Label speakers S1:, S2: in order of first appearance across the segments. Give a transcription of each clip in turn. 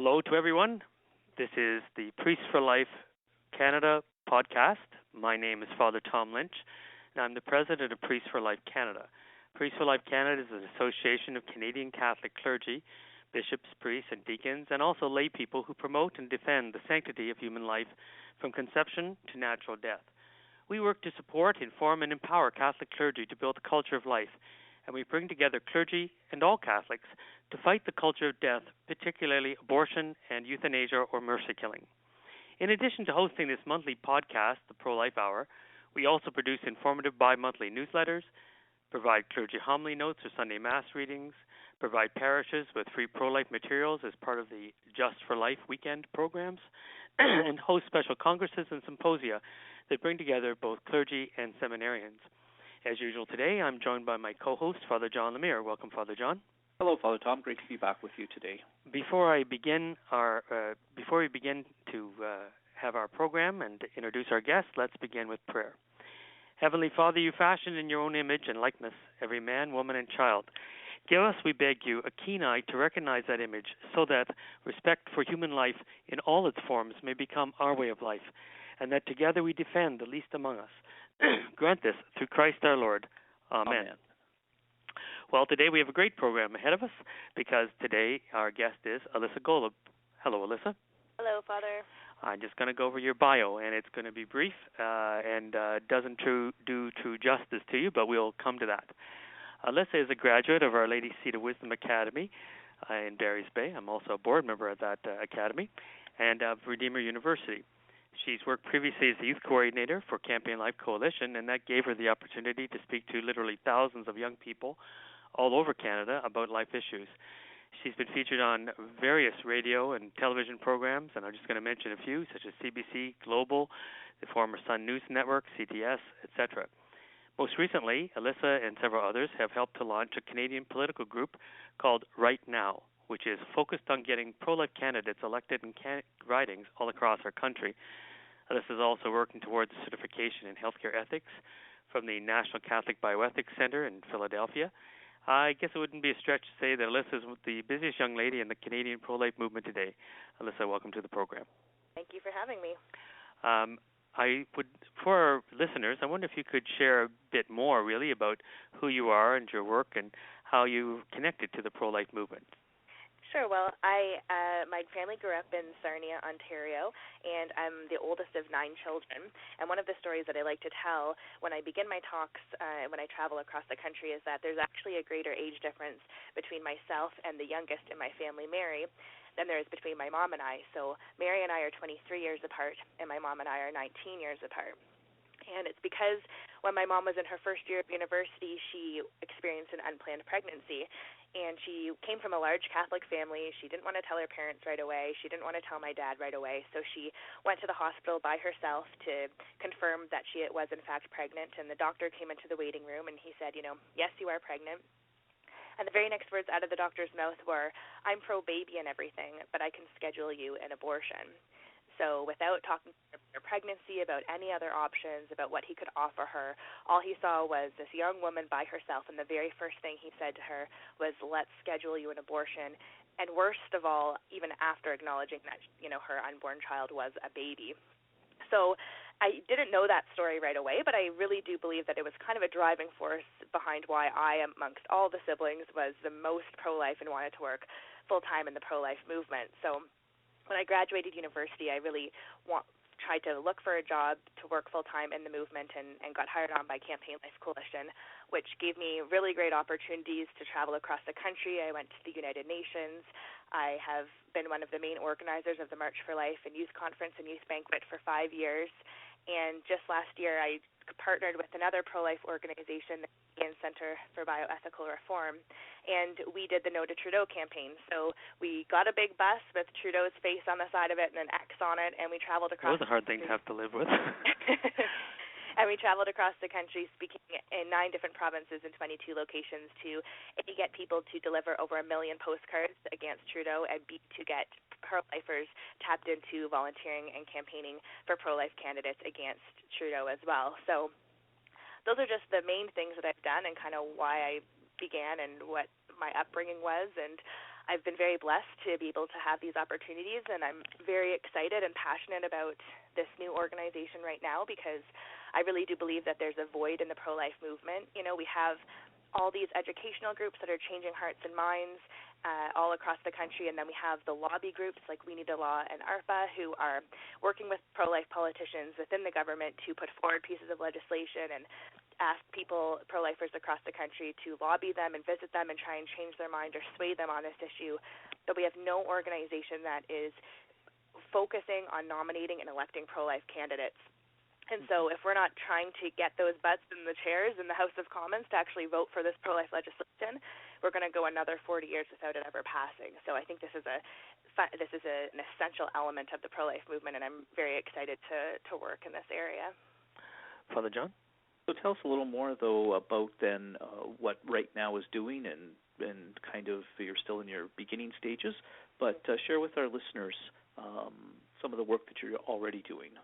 S1: Hello to everyone. This is the Priest for Life Canada podcast. My name is Father Tom Lynch, and I'm the president of Priest for Life Canada. Priest for Life Canada is an association of Canadian Catholic clergy, bishops, priests, and deacons, and also lay people who promote and defend the sanctity of human life from conception to natural death. We work to support, inform, and empower Catholic clergy to build a culture of life, and we bring together clergy and all Catholics to fight the culture of death, particularly abortion and euthanasia or mercy killing. In addition to hosting this monthly podcast, the Pro-Life Hour, we also produce informative bi-monthly newsletters, provide clergy homily notes or Sunday Mass readings, provide parishes with free pro-life materials as part of the Just for Life weekend programs, and host special congresses and symposia that bring together both clergy and seminarians. As usual today, I'm joined by my co-host, Father John Lemire. Welcome, Father John.
S2: Hello, Father Tom. Great to be back with you today.
S1: Before we begin to have our program and introduce our guests, let's begin with prayer. Heavenly Father, you fashioned in your own image and likeness every man, woman, and child. Give us, we beg you, a keen eye to recognize that image so that respect for human life in all its forms may become our way of life, and that together we defend the least among us. Grant this through Christ our Lord. Amen. Well, today we have a great program ahead of us because today our guest is Alissa Golob. Hello, Alissa.
S3: Hello, Father.
S1: I'm just going to go over your bio, and it's going to be brief and doesn't do true justice to you, but we'll come to that. Alissa is a graduate of Our Lady Seat of Wisdom Academy in Barry's Bay. I'm also a board member at that academy, and of Redeemer University. She's worked previously as the youth coordinator for Campaign Life Coalition, and that gave her the opportunity to speak to literally thousands of young people all over Canada about life issues. She's been featured on various radio and television programs, and I'm just going to mention a few, such as CBC, Global, the former Sun News Network, CTS, etc. Most recently, Alissa and several others have helped to launch a Canadian political group called Right Now, which is focused on getting pro-life candidates elected in ridings all across our country. Alissa is also working towards certification in healthcare ethics from the National Catholic Bioethics Center in Philadelphia. I guess it wouldn't be a stretch to say that Alissa is the busiest young lady in the Canadian pro-life movement today. Alissa, welcome to the program.
S3: Thank you for having me.
S1: For our listeners, I wonder if you could share a bit more, really, about who you are and your work and how you connected to the pro-life movement.
S3: Sure. Well, my family grew up in Sarnia, Ontario, and I'm the oldest of 9 children. And one of the stories that I like to tell when I begin my talks, when I travel across the country, is that there's actually a greater age difference between myself and the youngest in my family, Mary, than there is between my mom and I. So Mary and I are 23 years apart, and my mom and I are 19 years apart. And it's because when my mom was in her first year of university, she experienced an unplanned pregnancy. And she came from a large Catholic family. She didn't want to tell her parents right away. She didn't want to tell my dad right away. So she went to the hospital by herself to confirm that she was, in fact, pregnant. And the doctor came into the waiting room, and he said, yes, you are pregnant. And the very next words out of the doctor's mouth were, I'm pro-baby and everything, but I can schedule you an abortion. So without talking about her pregnancy, about any other options, about what he could offer her, all he saw was this young woman by herself, and the very first thing he said to her was, let's schedule you an abortion. And worst of all, even after acknowledging that, her unborn child was a baby. So I didn't know that story right away, but I really do believe that it was kind of a driving force behind why I, amongst all the siblings, was the most pro-life and wanted to work full-time in the pro-life movement. So when I graduated university, I really tried to look for a job to work full-time in the movement and got hired on by Campaign Life Coalition, which gave me really great opportunities to travel across the country. I went to the United Nations. I have been one of the main organizers of the March for Life and Youth Conference and Youth Banquet for 5 years. And just last year, I partnered with another pro-life organization, the Canadian Center for Bioethical Reform, and we did the No to Trudeau campaign. So we got a big bus with Trudeau's face on the side of it and an X on it, and we traveled across.
S1: That was a hard thing to have to live with.
S3: And we traveled across the country speaking in 9 different provinces and 22 locations to A, get people to deliver over 1 million postcards against Trudeau, and B, to get pro-lifers tapped into volunteering and campaigning for pro-life candidates against Trudeau as well. So those are just the main things that I've done and kind of why I began and what my upbringing was. And I've been very blessed to be able to have these opportunities, and I'm very excited and passionate about this new organization right now because I really do believe that there's a void in the pro-life movement. We have all these educational groups that are changing hearts and minds all across the country, and then we have the lobby groups like We Need a Law and ARPA who are working with pro-life politicians within the government to put forward pieces of legislation and ask people, pro-lifers across the country, to lobby them and visit them and try and change their mind or sway them on this issue. But we have no organization that is focusing on nominating and electing pro-life candidates. And so if we're not trying to get those butts in the chairs in the House of Commons to actually vote for this pro-life legislation, we're going to go another 40 years without it ever passing. So I think this is an essential element of the pro-life movement, and I'm very excited to work in this area.
S1: Father John?
S2: So tell us a little more, though, about then what Right Now is doing, and kind of you're still in your beginning stages, but share with our listeners some of the work that you're already doing.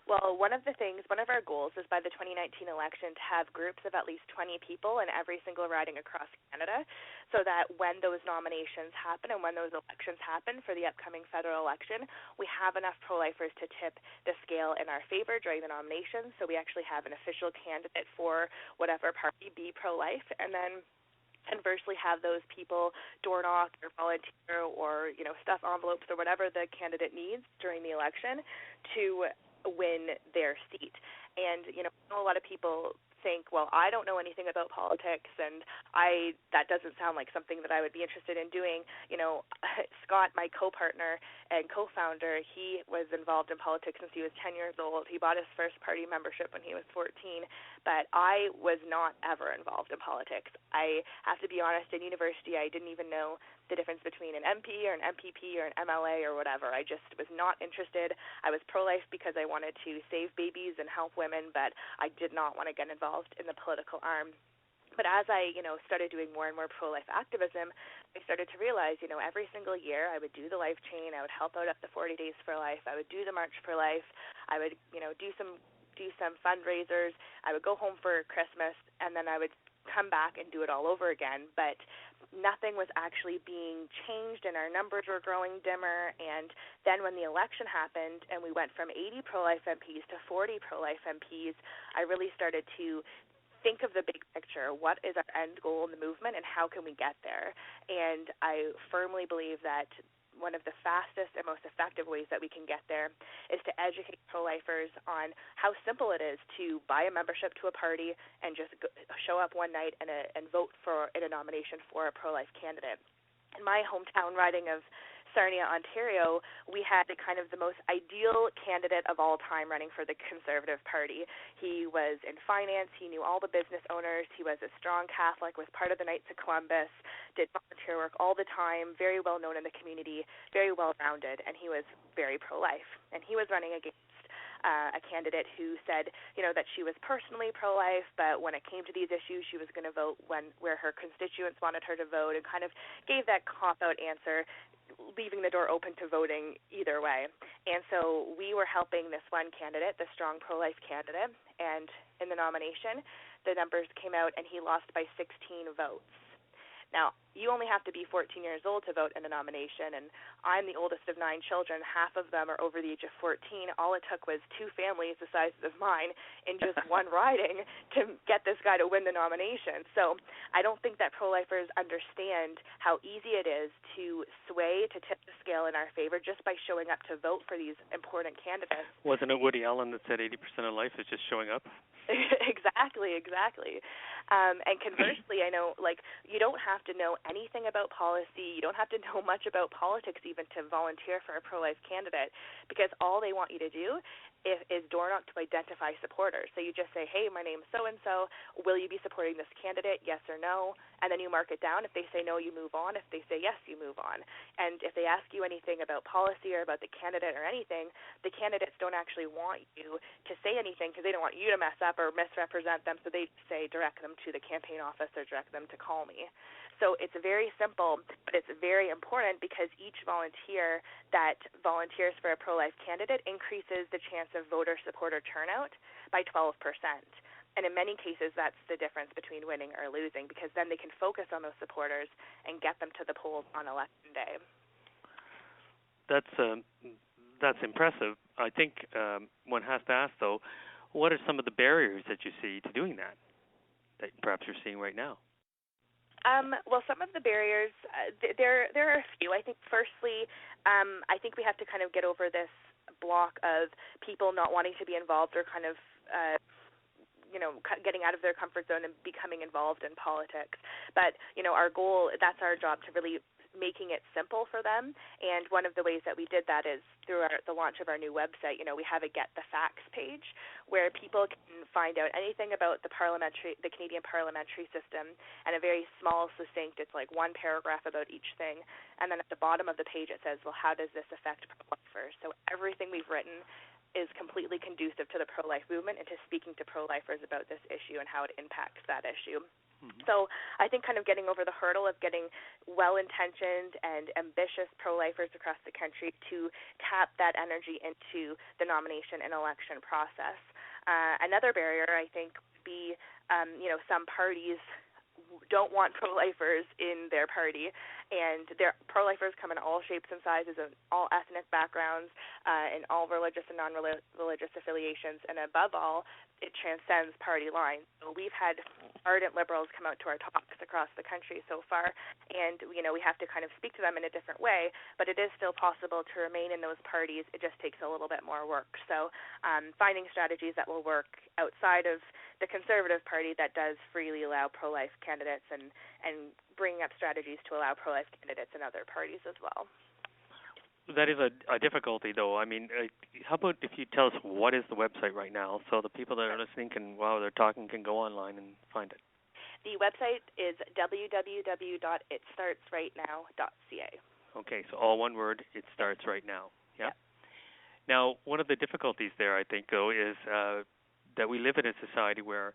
S3: Well, one of our goals is by the 2019 election to have groups of at least 20 people in every single riding across Canada so that when those nominations happen and when those elections happen for the upcoming federal election, we have enough pro-lifers to tip the scale in our favor during the nominations. So we actually have an official candidate for whatever party be pro-life, and then conversely have those people door knock or volunteer or stuff envelopes or whatever the candidate needs during the election to win their seat. And I know a lot of people think, well, I don't know anything about politics, and that doesn't sound like something that I would be interested in doing. Scott, my co-partner and co-founder, he was involved in politics since he was 10 years old. He bought his first party membership when he was 14, but I was not ever involved in politics. I have to be honest, in university I didn't even know the difference between an MP or an MPP or an MLA or whatever. I just was not interested. I was pro-life because I wanted to save babies and help women, but I did not want to get involved in the political arm. But as I, started doing more and more pro-life activism, I started to realize, every single year I would do the life chain, I would help out at the 40 Days for Life, I would do the March for Life, I would, do some fundraisers, I would go home for Christmas, and then I would come back and do it all over again. But nothing was actually being changed, and our numbers were growing dimmer. And then when the election happened and we went from 80 pro-life MPs to 40 pro-life MPs, I really started to think of the big picture. What is our end goal in the movement, and how can we get there? And I firmly believe that one of the fastest and most effective ways that we can get there is to educate pro-lifers on how simple it is to buy a membership to a party and just show up one night and vote in a nomination for a pro-life candidate. In my hometown riding of Sarnia, Ontario, we had kind of the most ideal candidate of all time running for the Conservative Party. He was in finance, he knew all the business owners, he was a strong Catholic, was part of the Knights of Columbus, did volunteer work all the time, very well known in the community, very well-rounded, and he was very pro-life. And he was running against a candidate who said, that she was personally pro-life, but when it came to these issues, she was going to vote where her constituents wanted her to vote, and kind of gave that cop-out answer, leaving the door open to voting either way. And so we were helping this one candidate, the strong pro-life candidate, and in the nomination, the numbers came out, and he lost by 16 votes. Now, you only have to be 14 years old to vote in a nomination, and I'm the oldest of 9 children. Half of them are over the age of 14. All it took was 2 families the size of mine in just one riding to get this guy to win the nomination. So I don't think that pro-lifers understand how easy it is to sway, to tip the scale in our favor just by showing up to vote for these important candidates.
S1: Wasn't it Woody Allen that said 80% of life is just showing up?
S3: Exactly. And conversely, I know, you don't have to know anything about policy. You don't have to know much about politics even to volunteer for a pro-life candidate, because all they want you to do is door knock to identify supporters. So you just say, hey, my name's so-and-so. Will you be supporting this candidate, yes or no? And then you mark it down. If they say no, you move on. If they say yes, you move on. And if they ask you anything about policy or about the candidate or anything, the candidates don't actually want you to say anything because they don't want you to mess up or misrepresent them, so they say direct them to the campaign office or direct them to call me. So it's very simple, but it's very important because each volunteer that volunteers for a pro-life candidate increases the chance of voter-supporter turnout by 12%. And in many cases, that's the difference between winning or losing, because then they can focus on those supporters and get them to the polls on election day.
S1: That's impressive. I think one has to ask, though, what are some of the barriers that you see to doing that perhaps you're seeing right now?
S3: Well, some of the barriers, there are a few. I think, firstly, I think we have to kind of get over this block of people not wanting to be involved or kind of getting out of their comfort zone and becoming involved in politics. But, our goal, that's our job, to really making it simple for them. And one of the ways that we did that is through the launch of our new website. We have a Get the Facts page where people can find out anything about the Canadian parliamentary system, and a very small, succinct, it's like one paragraph about each thing. And then at the bottom of the page it says, well, how does this affect pro-lifers? So everything we've written is completely conducive to the pro-life movement and to speaking to pro-lifers about this issue and how it impacts that issue. Mm-hmm. So I think kind of getting over the hurdle of getting well-intentioned and ambitious pro-lifers across the country to tap that energy into the nomination and election process. Another barrier, I think, would be, some parties don't want pro-lifers in their party, and their pro-lifers come in all shapes and sizes, and all ethnic backgrounds, and all religious and non-religious affiliations, and above all, it transcends party lines. So we've had ardent liberals come out to our talks across the country so far, and we have to kind of speak to them in a different way, but it is still possible to remain in those parties. It just takes a little bit more work. So finding strategies that will work outside of the Conservative Party that does freely allow pro-life candidates, and bringing up strategies to allow pro-life candidates in other parties as well.
S1: That is a difficulty, though. I mean, how about if you tell us what is the website right now, so the people that are listening while they're talking, can go online and find it?
S3: The website is www.itstartsrightnow.ca.
S1: Okay, so all one word, it starts right now. Yeah?
S3: Yep.
S1: Now, one of the difficulties there, I think, though, is that we live in a society where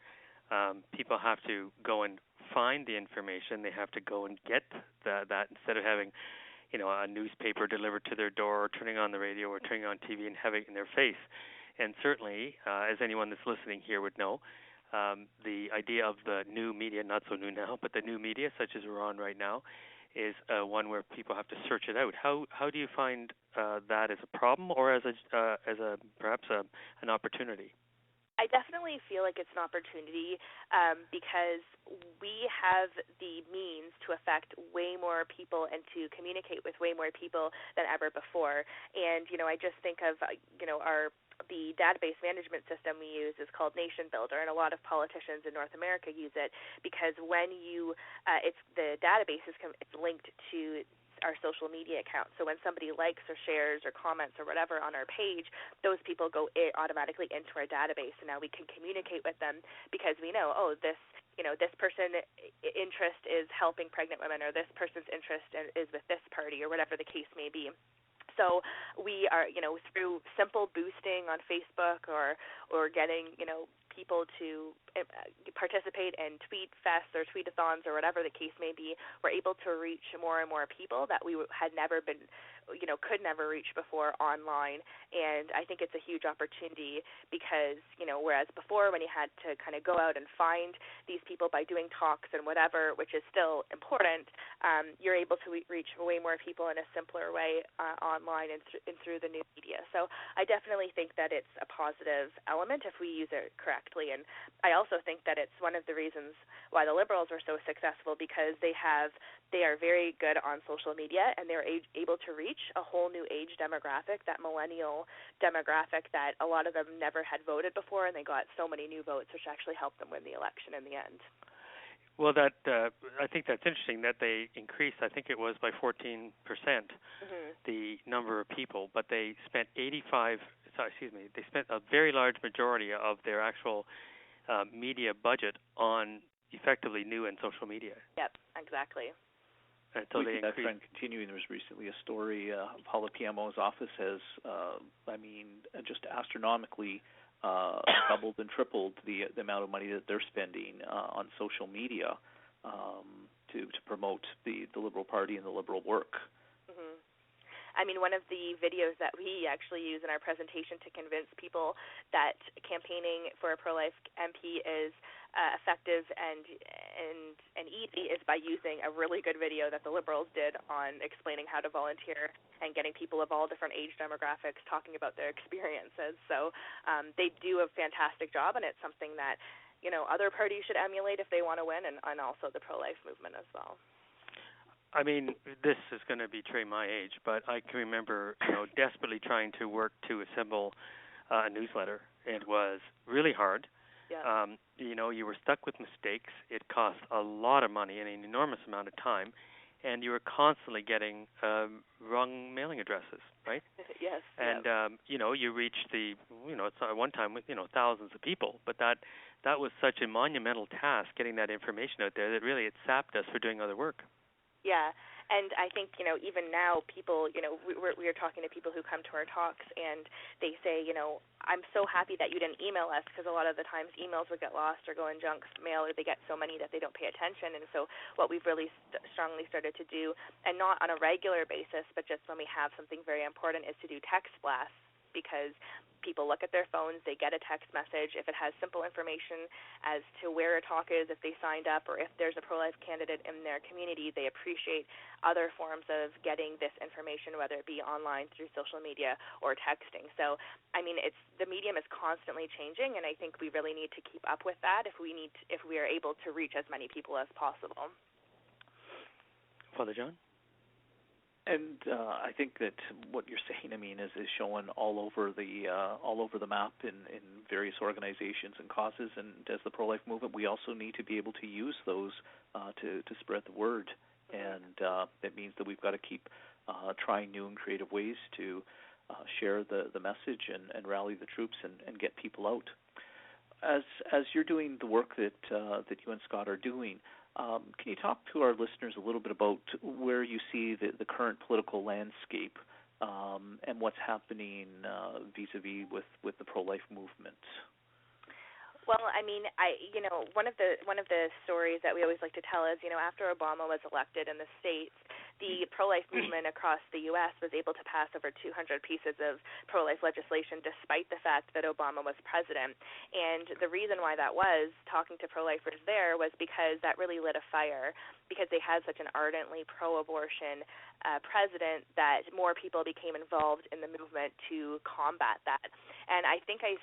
S1: people have to go and find the information. They have to go and get that instead of having a newspaper delivered to their door, or turning on the radio, or turning on TV and having it in their face. And certainly, as anyone that's listening here would know, the idea of the new media, not so new now, but the new media, such as we're on right now, is one where people have to search it out. How do you find that as a problem, or as perhaps an opportunity?
S3: I definitely feel like it's an opportunity because we have the means to affect way more people and to communicate with way more people than ever before. And, I just think of, the database management system we use is called Nation Builder, and a lot of politicians in North America use it because when the database is it's linked to our social media accounts. So when somebody likes or shares or comments or whatever on our page, those people go automatically into our database, and now we can communicate with them because we know, this person's interest is helping pregnant women, or this person's interest is with this party, or whatever the case may be. So we are, through simple boosting on Facebook or getting, people to participate in tweet fests or tweet-a-thons or whatever the case may be, we're able to reach more and more people that we had never been, could never reach before online. And I think it's a huge opportunity because, whereas before when you had to kind of go out and find these people by doing talks and whatever, which is still important, you're able to reach way more people in a simpler way online and through the new media. So I definitely think that it's a positive element if we use it correctly. And I also think that it's one of the reasons why the Liberals are so successful, because they are very good on social media, and they're able to reach a whole new age demographic, that millennial demographic that a lot of them never had voted before, and they got so many new votes, which actually helped them win the election in the end.
S1: Well, I think that's interesting that they increased, I think it was by 14%, the number of people, but they spent they spent a very large majority of their actual media budget on effectively new and social media.
S3: Yep, exactly.
S1: And so they
S2: that trend continuing. There was recently a story of how the PMO's office has, just astronomically doubled and tripled the amount of money that they're spending on social media to promote the Liberal Party and the Liberal work.
S3: Mm-hmm. I mean, one of the videos that we actually use in our presentation to convince people that campaigning for a pro-life MP is effective and easy is by using a really good video that the Liberals did on explaining how to volunteer and getting people of all different age demographics talking about their experiences. So they do a fantastic job, and it's something that other parties should emulate if they want to win, and also the pro-life movement as well.
S1: I mean, this is going to betray my age, but I can remember, desperately trying to work to assemble a newsletter. It was really hard.
S3: Yeah.
S1: You were stuck with mistakes. It cost a lot of money and an enormous amount of time, and you were constantly getting wrong mailing addresses, right?
S3: Yes.
S1: And you reached it's at one time with thousands of people, but that was such a monumental task getting that information out there that really it sapped us for doing other work.
S3: Yeah, and I think, even now people, we are talking to people who come to our talks, and they say, I'm so happy that you didn't email us, because a lot of the times emails would get lost or go in junk mail, or they get so many that they don't pay attention. And so what we've really strongly started to do, and not on a regular basis, but just when we have something very important, is to do text blasts, because people look at their phones, they get a text message. If it has simple information as to where a talk is, if they signed up, or if there's a pro-life candidate in their community, they appreciate other forms of getting this information, whether it be online through social media or texting. So, I mean, the medium is constantly changing, and I think we really need to keep up with that if we are able to reach as many people as possible.
S1: Father John?
S2: And I think that what you're saying, is showing all over the map in various organizations and causes. And as the pro-life movement, we also need to be able to use those to spread the word. And that means that we've got to keep trying new and creative ways to share the message and rally the troops and get people out. As you're doing the work that you and Scott are doing, can you talk to our listeners a little bit about where you see the current political landscape and what's happening vis-a-vis with the pro-life movement?
S3: Well, I mean, one of the stories that we always like to tell is, after Obama was elected in the States, the pro-life movement across the U.S. was able to pass over 200 pieces of pro-life legislation despite the fact that Obama was president. And the reason why that was, talking to pro-lifers there, was because that really lit a fire, because they had such an ardently pro-abortion president that more people became involved in the movement to combat that. And I think I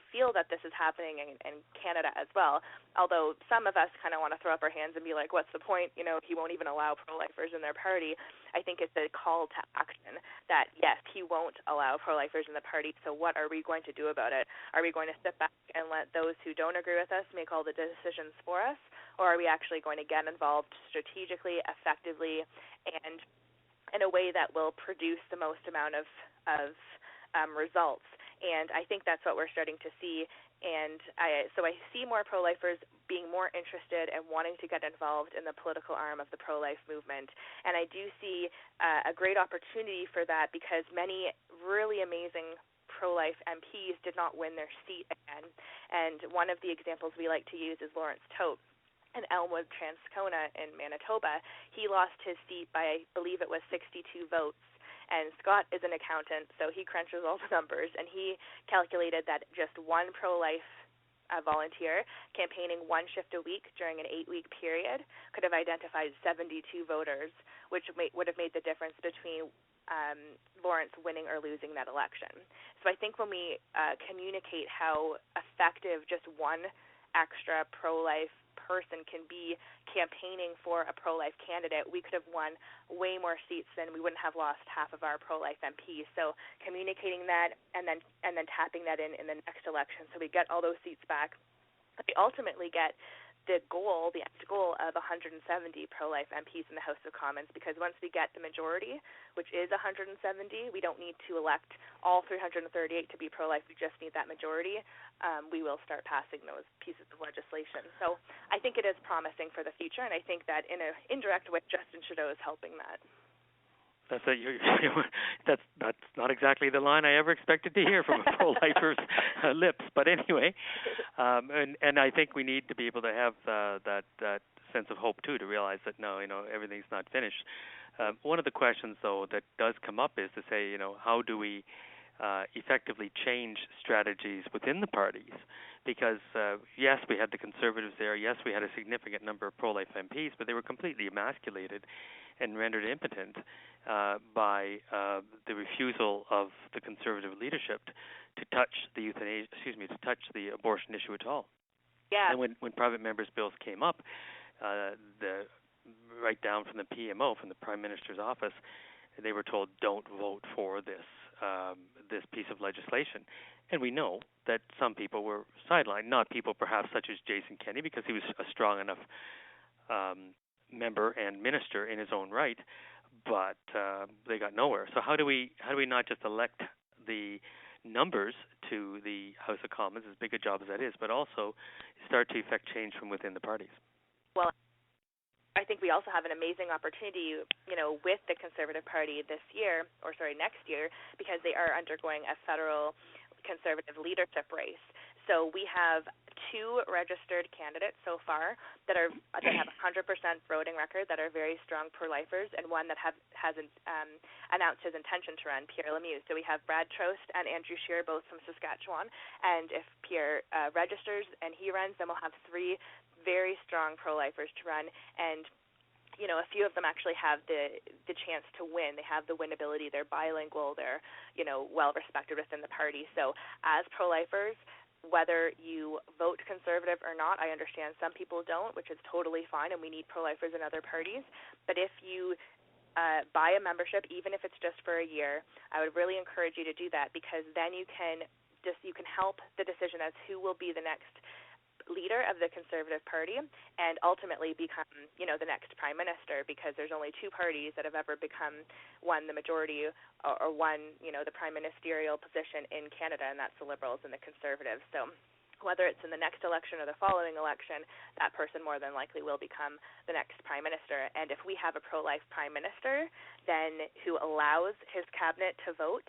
S3: feel that this is happening in Canada as well, although some of us kind of want to throw up our hands and be like, what's the point? He won't even allow pro-lifers in their party. I think it's a call to action that, yes, he won't allow pro-lifers in the party, so what are we going to do about it? Are we going to sit back and let those who don't agree with us make all the decisions for us, or are we actually going to get involved strategically, effectively, and in a way that will produce the most amount of results? And I think that's what we're starting to see. And so I see more pro-lifers being more interested and wanting to get involved in the political arm of the pro-life movement. And I do see a great opportunity for that, because many really amazing pro-life MPs did not win their seat again. And one of the examples we like to use is Lawrence Tote in Elmwood, Transcona in Manitoba. He lost his seat by, I believe it was 62 votes. And Scott is an accountant, so he crunches all the numbers, and he calculated that just one pro-life volunteer campaigning one shift a week during an 8-week period could have identified 72 voters, which would have made the difference between Lawrence winning or losing that election. So I think when we communicate how effective just one extra pro-life person can be campaigning for a pro-life candidate, we could have won way more seats than we wouldn't have lost half of our pro-life MPs. So communicating that and then tapping that in the next election, so we get all those seats back. We ultimately get the end goal of 170 pro-life MPs in the House of Commons, because once we get the majority, which is 170, we don't need to elect all 338 to be pro-life. We just need that majority. We will start passing those pieces of legislation. So I think it is promising for the future, and I think that in an indirect way, Justin Trudeau is helping that.
S1: That's not exactly the line I ever expected to hear from a pro-lifer's lips. But anyway, and I think we need to be able to have that sense of hope too, to realize that no, everything's not finished. One of the questions, though, that does come up is to say, how do we effectively change strategies within the parties? Because, yes, we had the Conservatives there. Yes, we had a significant number of pro-life MPs, but they were completely emasculated and rendered impotent by the refusal of the Conservative leadership to touch the to touch the abortion issue at all.
S3: Yeah.
S1: And when private members' bills came up, right down from the PMO, from the Prime Minister's office, they were told, don't vote for this piece of legislation. And we know that some people were sidelined, not people perhaps such as Jason Kenney, because he was a strong enough member and minister in his own right, but they got nowhere. So how do we not just elect the numbers to the House of Commons, as big a job as that is, but also start to effect change from within the parties?
S3: Well, I think we also have an amazing opportunity, with the Conservative Party next year, because they are undergoing a federal Conservative leadership race. So we have 2 registered candidates so far that have a 100% voting record, that are very strong pro-lifers, and one that hasn't announced his intention to run, Pierre Lemieux. So we have Brad Trost and Andrew Scheer, both from Saskatchewan. And if Pierre registers and he runs, then we'll have 3 very strong pro-lifers to run, and a few of them actually have the chance to win. They have the winnability. They're bilingual. They're well respected within the party. So as pro-lifers, whether you vote Conservative or not, I understand some people don't, which is totally fine, and we need pro-lifers in other parties. But if you buy a membership, even if it's just for a year, I would really encourage you to do that, because then you can help the decision as who will be the next leader of the Conservative Party and ultimately become, the next Prime Minister, because there's only 2 parties that have ever become won the majority or won, the prime ministerial position in Canada, and that's the Liberals and the Conservatives. So whether it's in the next election or the following election, that person more than likely will become the next Prime Minister. And if we have a pro-life Prime Minister, then who allows his cabinet to vote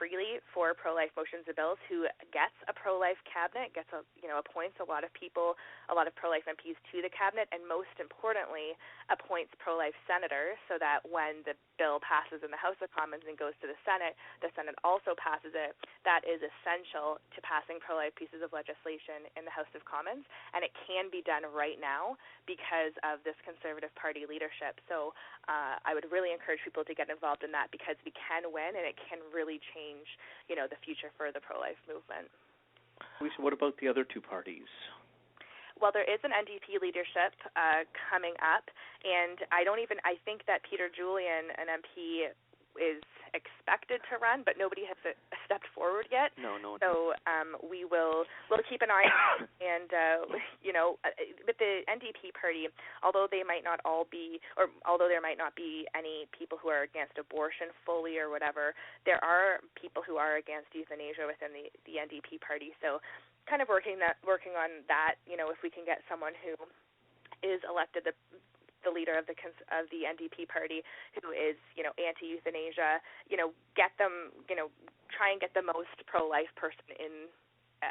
S3: freely for pro-life motions and bills, who gets a pro-life cabinet, appoints a lot of people, a lot of pro-life MPs to the cabinet, and most importantly, appoints pro-life senators, so that when the bill passes in the House of Commons and goes to the Senate also passes it. That is essential to passing pro-life pieces of legislation in the House of Commons, and it can be done right now because of this Conservative Party leadership. So I would really encourage people to get involved in that, because we can win, and it can really change, the future for the pro-life movement.
S2: Lisa, what about the other 2 parties?
S3: Well, there is an NDP leadership coming up, and I think that Peter Julian, an MP, is expected to run, but nobody has stepped forward yet.
S1: No.
S3: So we'll keep an eye on it. And with the NDP party, although there might not be any people who are against abortion fully or whatever, there are people who are against euthanasia within the NDP party. So kind of working on that. If we can get someone who is elected the leader of the NDP party who is, anti-euthanasia, get them, try and get the most pro-life person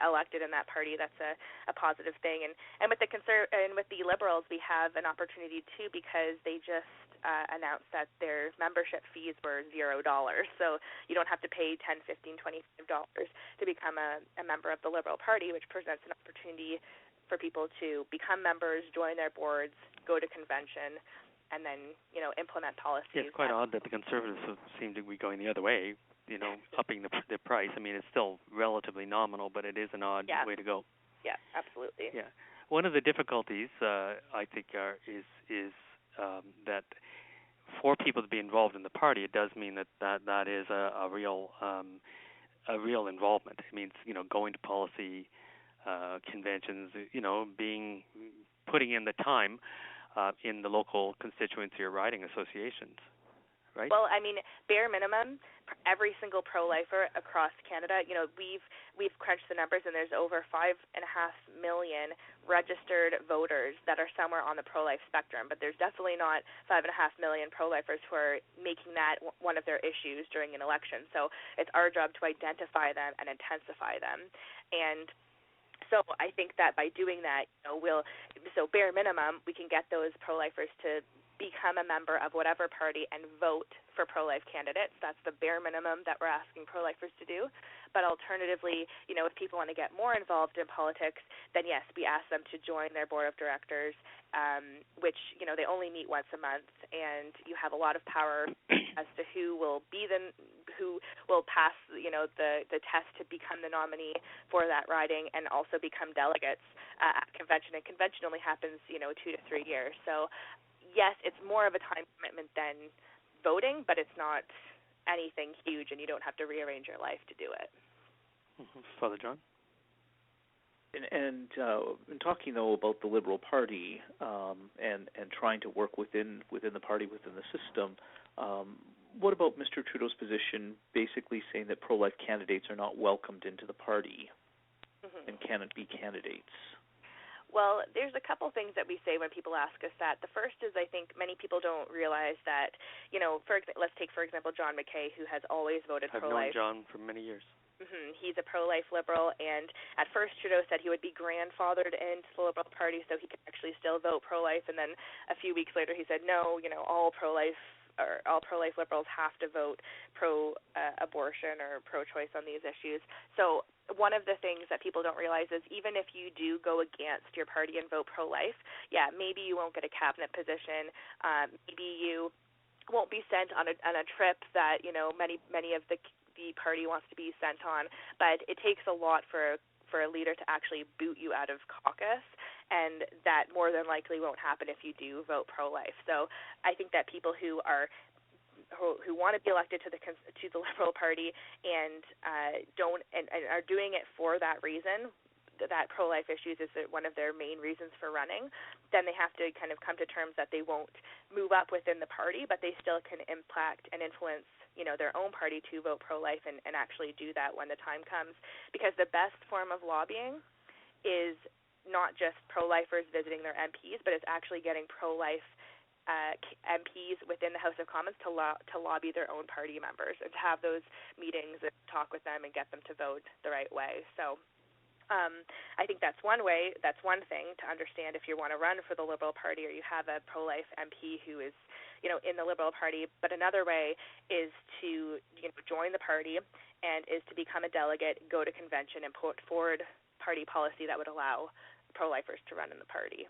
S3: elected in that party. That's a positive thing. And with the Liberals, we have an opportunity too, because they just announced that their membership fees were $0. So you don't have to pay $10, $15, $25 to become a member of the Liberal Party, which presents an opportunity for people to become members, join their boards, go to convention, and then, implement policies.
S1: Yeah, it's quite odd that the Conservatives seem to be going the other way, upping the price. I mean, it's still relatively nominal, but it is an odd way to go.
S3: Yeah, absolutely.
S1: Yeah. One of the difficulties, I think, is that for people to be involved in the party, it does mean that is a real involvement. It means, going to policy conventions, putting in the time in the local constituency or riding associations, right?
S3: Well, I mean, bare minimum, every single pro-lifer across Canada, we've crunched the numbers, and there's over 5.5 million registered voters that are somewhere on the pro-life spectrum, but there's definitely not 5.5 million pro-lifers who are making that one of their issues during an election. So it's our job to identify them and intensify them. And so I think that by doing that, so bare minimum, we can get those pro-lifers to become a member of whatever party and vote for pro-life candidates. That's the bare minimum that we're asking pro-lifers to do. But alternatively, if people want to get more involved in politics, then yes, we ask them to join their board of directors, which, they only meet once a month, and you have a lot of power as to who will pass, the test to become the nominee for that riding and also become delegates at convention. And convention only happens, 2 to 3 years. So yes, it's more of a time commitment than voting, but it's not anything huge, and you don't have to rearrange your life to do it.
S1: Father John?
S2: And in talking, though, about the Liberal Party and trying to work within the party, within the system, what about Mr. Trudeau's position basically saying that pro-life candidates are not welcomed into the party and cannot be candidates?
S3: Well, there's a couple things that we say when people ask us that. The first is I think many people don't realize that, let's take, for example, John McKay, who has always voted pro-life.
S1: I've known John for many years.
S3: He's a pro-life Liberal, and at first Trudeau said he would be grandfathered into the Liberal Party so he could actually still vote pro-life, and then a few weeks later he said, no, all pro-life Liberals have to vote pro-abortion or pro-choice on these issues. So one of the things that people don't realize is even if you do go against your party and vote pro-life, maybe you won't get a cabinet position, maybe you won't be sent on a trip that many of the party wants to be sent on, but it takes a lot for a leader to actually boot you out of caucus, and that more than likely won't happen if you do vote pro-life. So I think that people who want to be elected to the Liberal Party and are doing it for that reason, that pro-life issues is one of their main reasons for running, then they have to kind of come to terms that they won't move up within the party, but they still can impact and influence their own party to vote pro-life and actually do that when the time comes. Because the best form of lobbying is not just pro-lifers visiting their MPs, but it's actually getting pro-life MPs within the House of Commons to lobby their own party members and to have those meetings and talk with them and get them to vote the right way. So I think that's one way, that's one thing to understand if you want to run for the Liberal Party or you have a pro-life MP who is, in the Liberal Party. But another way is to, join the party and is to become a delegate, go to convention, and put forward party policy that would allow pro-lifers to run in the party.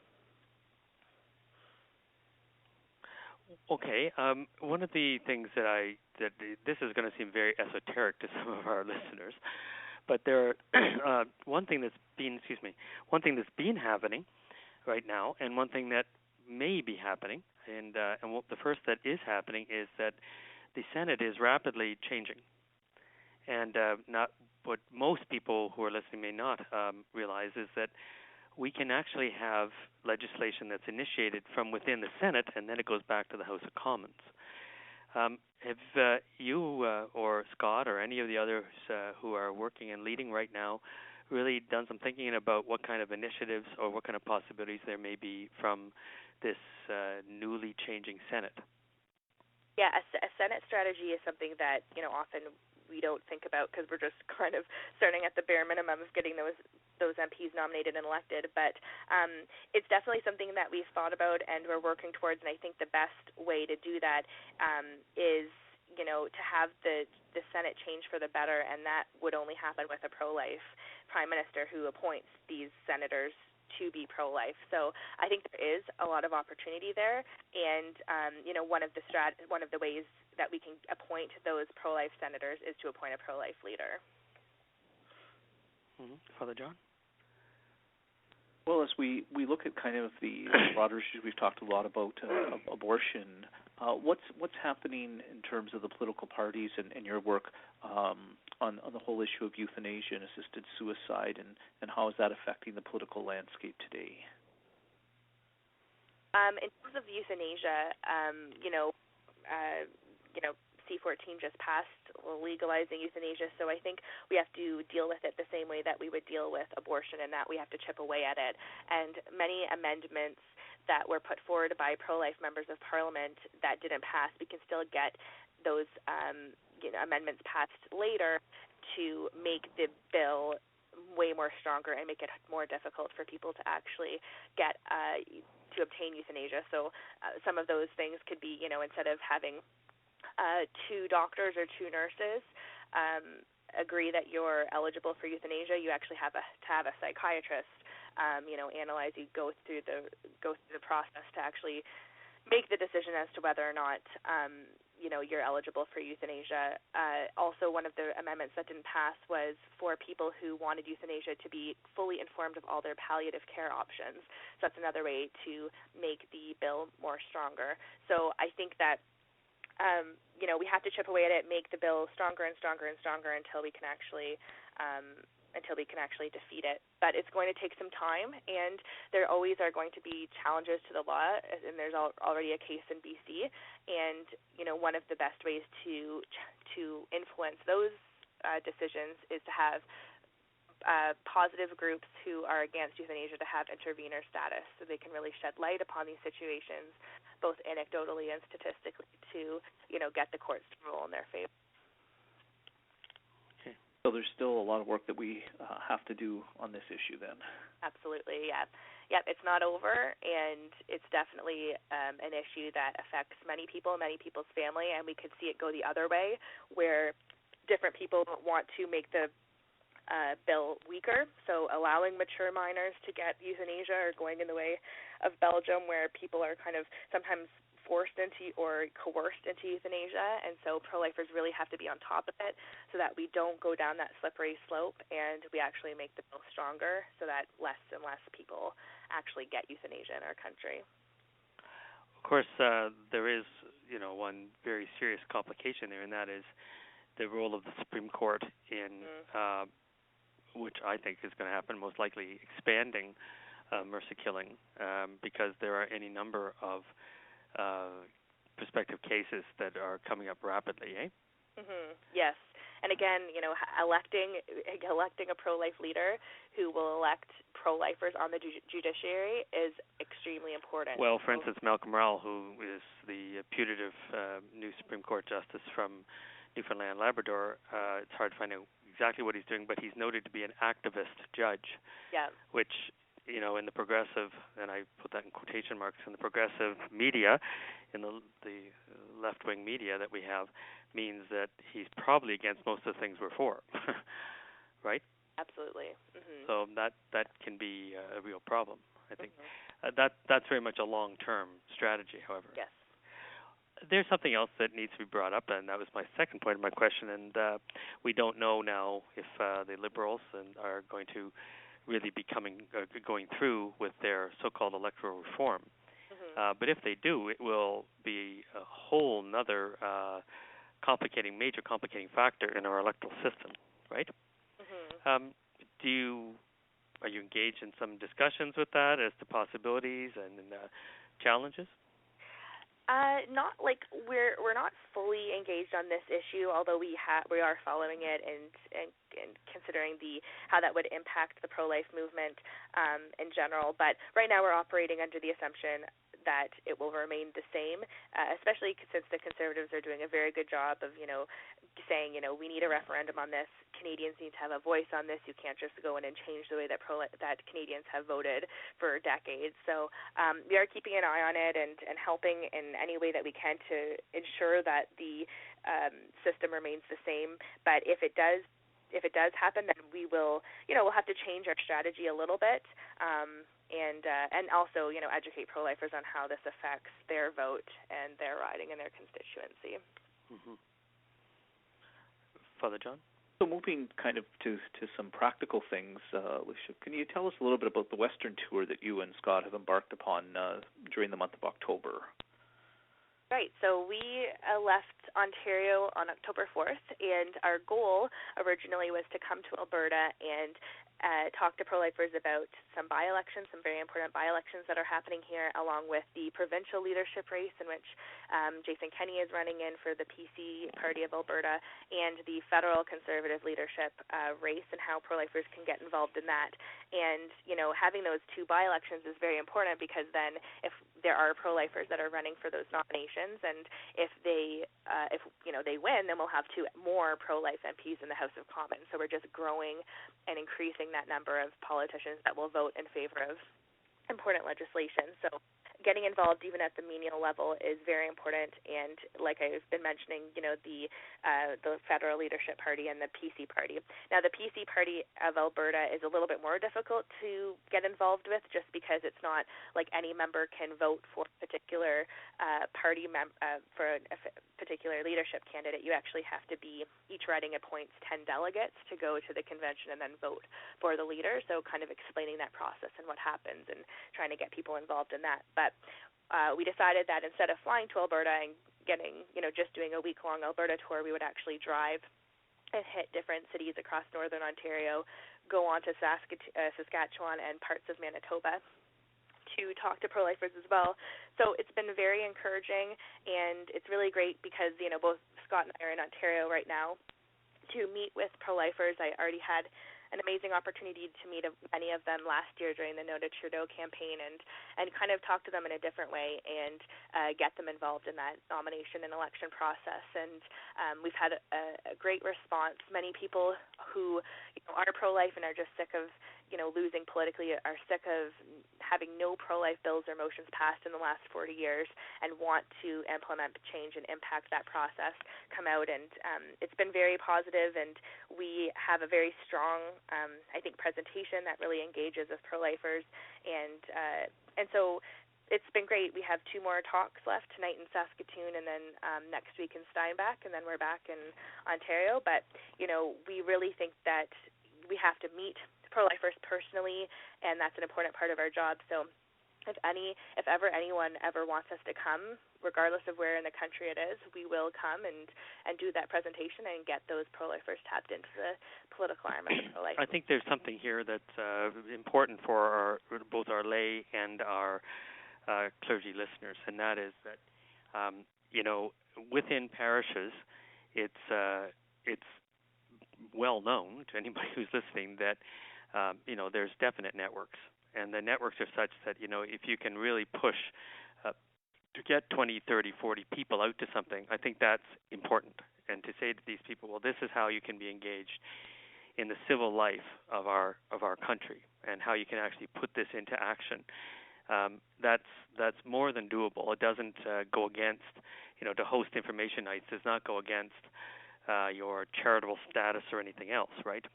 S1: Okay. One of the things that this is going to seem very esoteric to some of our listeners, but there are one thing that's been happening right now, and one thing that may be happening, and the first that is happening is that the Senate is rapidly changing, and not what most people who are listening may not realize is that we can actually have legislation that's initiated from within the Senate, and then it goes back to the House of Commons. Have you or Scott or any of the others who are working and leading right now really done some thinking about what kind of initiatives or what kind of possibilities there may be from this newly changing Senate?
S3: Yeah, a Senate strategy is something that, often we don't think about because we're just kind of starting at the bare minimum of getting those MPs nominated and elected. But it's definitely something that we've thought about and we're working towards. And I think the best way to do that is, to have the Senate change for the better, and that would only happen with a pro-life prime minister who appoints these senators to be pro-life. So I think there is a lot of opportunity there, and one of the ways that we can appoint those pro-life senators is to appoint a pro-life leader.
S1: Father John?
S2: Well, as we look at kind of the broader issues, we've talked a lot about abortion. What's happening in terms of the political parties and your work on the whole issue of euthanasia and assisted suicide, and how is that affecting the political landscape today?
S3: In terms of euthanasia, C-14 just passed legalizing euthanasia, so I think we have to deal with it the same way that we would deal with abortion, and that we have to chip away at it. And many amendments that were put forward by pro-life members of Parliament that didn't pass, we can still get those amendments passed later to make the bill way more stronger and make it more difficult for people to actually get to obtain euthanasia. So some of those things could be, instead of having two doctors or two nurses agree that you're eligible for euthanasia, you actually have to have a psychiatrist, analyze you, go through the process to actually make the decision as to whether or not you're eligible for euthanasia. Also, one of the amendments that didn't pass was for people who wanted euthanasia to be fully informed of all their palliative care options. So that's another way to make the bill more stronger. So I think that we have to chip away at it, make the bill stronger and stronger and stronger until we can actually defeat it. But it's going to take some time, and there always are going to be challenges to the law, and there's already a case in BC. And one of the best ways to influence those decisions is to have positive groups who are against euthanasia to have intervener status, so they can really shed light upon these situations, both anecdotally and statistically, to get the courts to rule in their favor.
S2: Okay. So there's still a lot of work that we have to do on this issue then.
S3: Absolutely, yeah. Yep, it's not over, and it's definitely an issue that affects many people, many people's family, and we could see it go the other way, where different people want to make the bill weaker, so allowing mature minors to get euthanasia, or going in the way of Belgium, where people are kind of sometimes forced into or coerced into euthanasia, and so pro-lifers really have to be on top of it so that we don't go down that slippery slope, and we actually make the bill stronger so that less and less people actually get euthanasia in our country.
S1: Of course, there is, one very serious complication there, and that is the role of the Supreme Court in which I think is going to happen, most likely expanding mercy killing, because there are any number of prospective cases that are coming up rapidly, eh?
S3: Yes. And again, electing a pro-life leader who will elect pro-lifers on the judiciary is extremely important.
S1: Well, for instance, Malcolm Rowell, who is the putative new Supreme Court justice from Newfoundland and Labrador, it's hard to find out exactly what he's doing, but he's noted to be an activist judge, which, in the progressive, and I put that in quotation marks, in the progressive media, in the left-wing media that we have, means that he's probably against most of the things we're for, right?
S3: Absolutely.
S1: So that can be a real problem, I think. That's very much a long-term strategy, however.
S3: Yes.
S1: There's something else that needs to be brought up, and that was my second point of my question, and we don't know now if the Liberals are going to really be going through with their so-called electoral reform. But if they do, it will be a whole nother major complicating factor in our electoral system, right? Are you engaged in some discussions with that as to possibilities and challenges?
S3: Not like we're not fully engaged on this issue, although we are following it and considering how that would impact the pro-life movement in general. But right now we're operating under the assumption that it will remain the same, especially since the Conservatives are doing a very good job of saying we need a referendum on this. Canadians need to have a voice on this. You can't just go in and change the way that Canadians have voted for decades. So we are keeping an eye on it and helping in any way that we can to ensure that the system remains the same. But if it does happen, then we will, we'll have to change our strategy a little bit, and also, educate pro-lifers on how this affects their vote and their riding and their constituency.
S1: Father John?
S2: So moving kind of to some practical things, Alissa, can you tell us a little bit about the Western tour that you and Scott have embarked upon during the month of October?
S3: Right. So we left Ontario on October 4th, and our goal originally was to come to Alberta and talk to pro-lifers about some by-elections, some very important by-elections that are happening here, along with the provincial leadership race in which Jason Kenney is running in for the PC Party of Alberta, and the federal Conservative leadership race, and how pro-lifers can get involved in that. And, having those two by-elections is very important, because then if there are pro-lifers that are running for those nominations, and if they win, then we'll have two more pro-life MPs in the House of Commons. So we're just growing and increasing that number of politicians that will vote in favor of important legislation. So getting involved even at the menial level is very important. And like I've been mentioning, the federal leadership party and the PC party. Now, the PC party of Alberta is a little bit more difficult to get involved with, just because it's not like any member can vote for a particular for a particular leadership candidate. You actually have to be, each riding appoints 10 delegates to go to the convention and then vote for the leader. So kind of explaining that process and what happens and trying to get people involved in that. But we decided that instead of flying to Alberta and getting, just doing a week-long Alberta tour, we would actually drive and hit different cities across northern Ontario, go on to Saskatchewan and parts of Manitoba to talk to pro-lifers as well. So it's been very encouraging, and it's really great because, both Scott and I are in Ontario right now to meet with pro-lifers. I already had an amazing opportunity to meet many of them last year during the No to Trudeau campaign and kind of talk to them in a different way and get them involved in that nomination and election process. And we've had a great response. Many people who are pro-life and are just sick of losing politically, are sick of having no pro-life bills or motions passed in the last 40 years and want to implement change and impact that process, come out. And it's been very positive, and we have a very strong, I think, presentation that really engages with pro-lifers. And so it's been great. We have 2 more talks left, tonight in Saskatoon and then next week in Steinbach, and then we're back in Ontario. But, we really think that we have to meet pro-lifers personally, and that's an important part of our job. So if ever anyone ever wants us to come, regardless of where in the country it is, we will come and do that presentation and get those pro-lifers tapped into the political arm of the pro-life.
S1: I think there's something here that's important for both our lay and our clergy listeners, and that is that within parishes, it's well known to anybody who's listening that there's definite networks, and the networks are such that if you can really push to get 20, 30, 40 people out to something, I think that's important. And to say to these people, well, this is how you can be engaged in the civil life of our country, and how you can actually put this into action. That's more than doable. It doesn't go against, to host information nights does not go against your charitable status or anything else, right?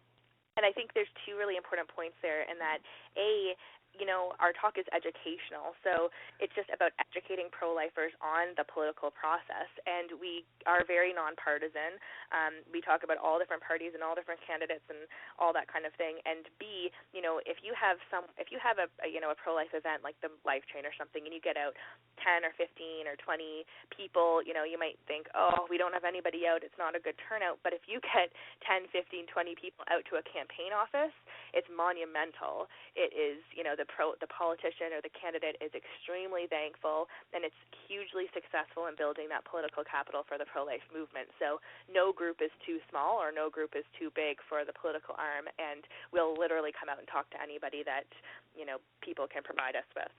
S3: And I think there's 2 really important points there, in that, our talk is educational, so it's just about educating pro-lifers on the political process, and we are very nonpartisan. We talk about all different parties and all different candidates and all that kind of thing. And B, if you have a pro-life event like the Life Train or something, and you get out 10 or 15 or 20 people, you might think, oh, we don't have anybody out, it's not a good turnout. But if you get 10, 15, 20 people out to a campaign office, it's monumental. It is, the politician or the candidate is extremely thankful, and it's hugely successful in building that political capital for the pro-life movement. So no group is too small or no group is too big for the political arm, and we'll literally come out and talk to anybody that, people can provide us with.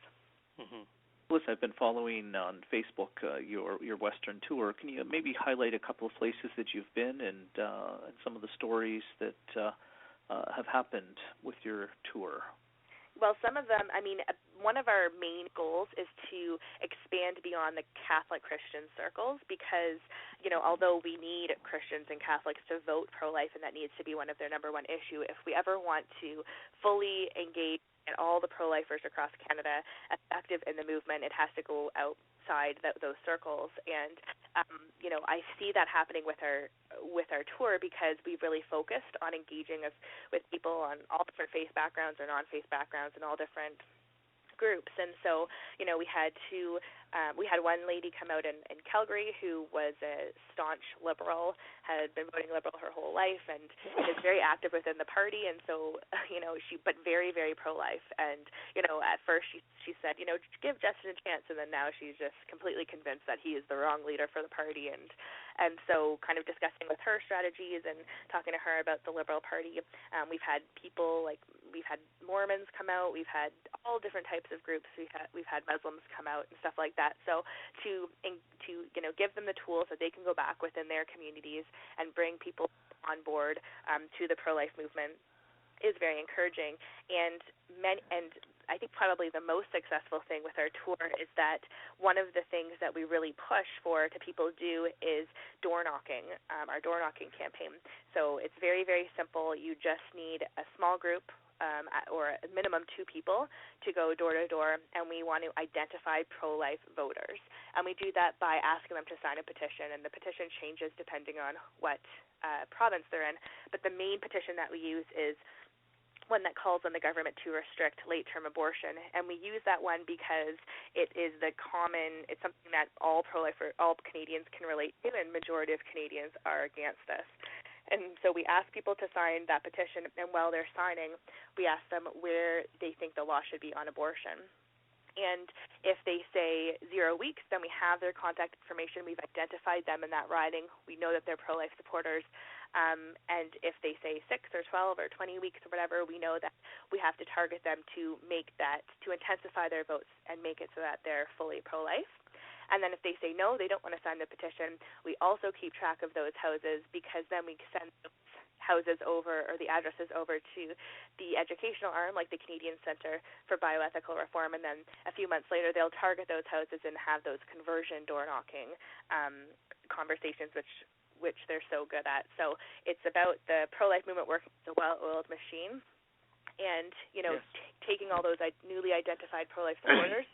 S2: Mm-hmm. Listen, I've been following on Facebook your Western tour. Can you maybe highlight a couple of places that you've been and some of the stories that have happened with your tour?
S3: Well, some of them, one of our main goals is to expand beyond the Catholic Christian circles because, although we need Christians and Catholics to vote pro-life, and that needs to be one of their number one issue, if we ever want to fully engage and all the pro-lifers across Canada active in the movement, it has to go outside those circles. And I see that happening with our tour because we've really focused on engaging with people on all different faith backgrounds or non-faith backgrounds and all different groups. And so, we had one lady come out in Calgary who was a staunch liberal, had been voting liberal her whole life, and is very active within the party. And so, but very, very pro-life. And, at first she said, give Justin a chance. And then now she's just completely convinced that he is the wrong leader for the party. And so kind of discussing with her strategies and talking to her about the Liberal Party. We've had Mormons come out. We've had all different types of groups. We've had Muslims come out and stuff like that. So to give them the tools that they can go back within their communities and bring people on board to the pro-life movement is very encouraging. And I think probably the most successful thing with our tour is that one of the things that we really push for to people do is door knocking, our door knocking campaign. So it's very, very simple. You just need a small group or a minimum 2 people to go door to door, and we want to identify pro-life voters. And we do that by asking them to sign a petition, and the petition changes depending on what province they're in. But the main petition that we use is one that calls on the government to restrict late-term abortion, and we use that one because it's something that all Canadians can relate to, and majority of Canadians are against this. And so we ask people to sign that petition, and while they're signing, we ask them where they think the law should be on abortion. And if they say 0 weeks, then we have their contact information. We've identified them in that riding. We know that they're pro-life supporters. And if they say 6 or 12 or 20 weeks or whatever, we know that we have to target them to intensify their votes and make it so that they're fully pro-life. And then if they say no, they don't want to sign the petition, we also keep track of those houses, because then we send those houses over, or the addresses over, to the educational arm, like the Canadian Centre for Bioethical Reform, and then a few months later they'll target those houses and have those conversion door-knocking conversations, which they're so good at. So it's about the pro-life movement working as a well-oiled machine, and taking all those newly identified pro-life supporters,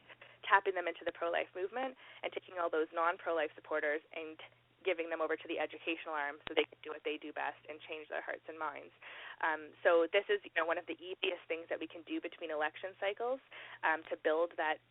S3: tapping them into the pro-life movement, and taking all those non-pro-life supporters and giving them over to the educational arm so they can do what they do best and change their hearts and minds. So this is one of the easiest things that we can do between election cycles to build that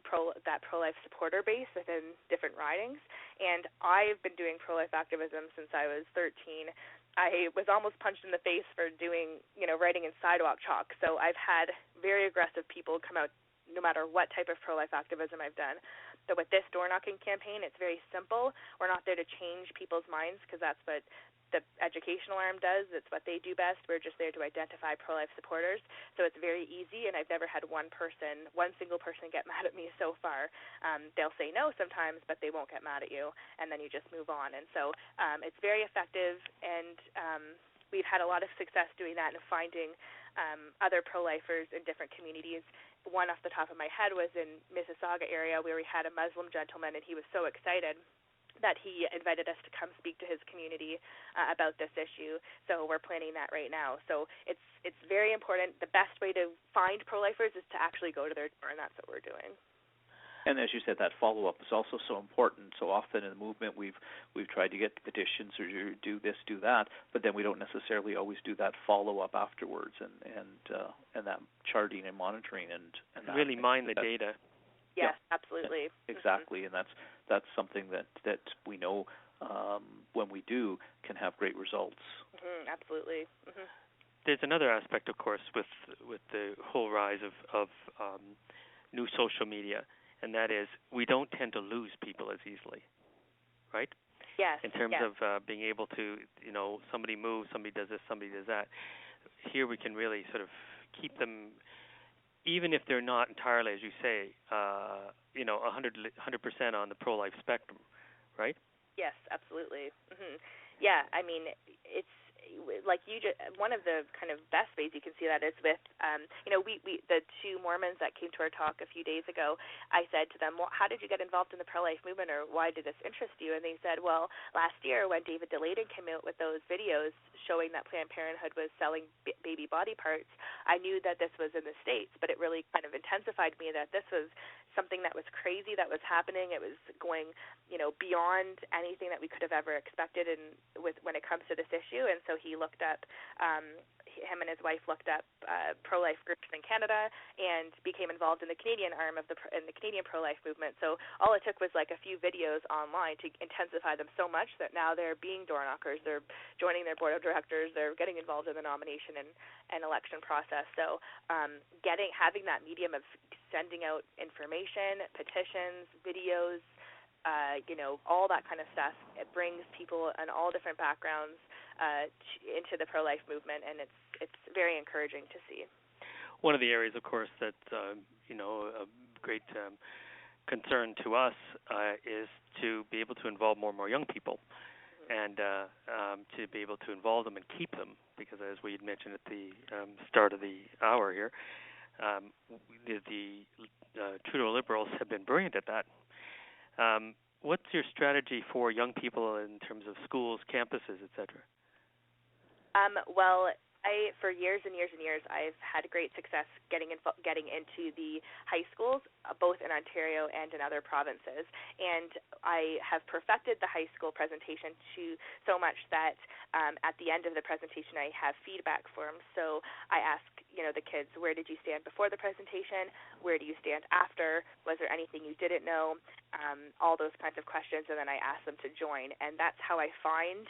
S3: pro-life supporter base within different ridings. And I've been doing pro-life activism since I was 13. I was almost punched in the face for doing, writing in sidewalk chalk. So I've had very aggressive people come out no matter what type of pro-life activism I've done. So with this door-knocking campaign, it's very simple. We're not there to change people's minds, because that's what the educational arm does. It's what they do best. We're just there to identify pro-life supporters. So it's very easy, and I've never had one single person get mad at me so far. They'll say no sometimes, but they won't get mad at you, and then you just move on. And so it's very effective, and we've had a lot of success doing that and finding other pro-lifers in different communities. One off the top of my head was in Mississauga area, where we had a Muslim gentleman, and he was so excited that he invited us to come speak to his community about this issue. So we're planning that right now. So it's very important. The best way to find pro-lifers is to actually go to their door, and that's what we're doing.
S2: And as you said, that follow-up is also so important. So often in the movement, we've tried to get petitions or do this, do that, but then we don't necessarily always do that follow-up afterwards, and that charting and monitoring and that,
S1: really mine the data.
S3: Yes, absolutely.
S2: Exactly, and that's something that we know when we do can have great results.
S3: Absolutely.
S1: There's another aspect, of course, with the whole rise of new social media, and that is we don't tend to lose people as easily, right?
S3: Yes.
S1: In terms of being able to, somebody moves, somebody does this, somebody does that. Here we can really sort of keep them, even if they're not entirely, as you say, 100% on the pro-life spectrum, right?
S3: Yes, absolutely. Yeah, I mean, it's like one of the kind of best ways you can see that is with, we the 2 Mormons that came to our talk a few days ago. I said to them, well, how did you get involved in the pro-life movement, or why did this interest you? And they said, well, last year when David Delayden came out with those videos showing that Planned Parenthood was selling baby body parts, I knew that this was in the States, but it really kind of intensified me that this was something that was crazy that was happening. It was going, beyond anything that we could have ever expected when it comes to this issue. And so he looked up, him and his wife looked up pro-life groups in Canada and became involved in the Canadian arm of the Canadian pro-life movement. So all it took was like a few videos online to intensify them so much that now they're being door knockers. They're joining their board of directors. They're getting involved in the nomination and election process. So having that medium of sending out information, petitions, videos, all that kind of stuff, it brings people in all different backgrounds into the pro-life movement, and it's very encouraging to see.
S1: One of the areas, of course, that a great concern to us is to be able to involve more and more young people, and to be able to involve them and keep them, because as we had mentioned at the start of the hour here, The Trudeau Liberals have been brilliant at that. What's your strategy for young people in terms of schools, campuses, etc.?
S3: Well, for years and years and years, I've had great success getting into the high schools, both in Ontario and in other provinces. And I have perfected the high school presentation so much that at the end of the presentation, I have feedback forms. So I ask, the kids, where did you stand before the presentation? Where do you stand after? Was there anything you didn't know? All those kinds of questions, and then I ask them to join. And that's how I find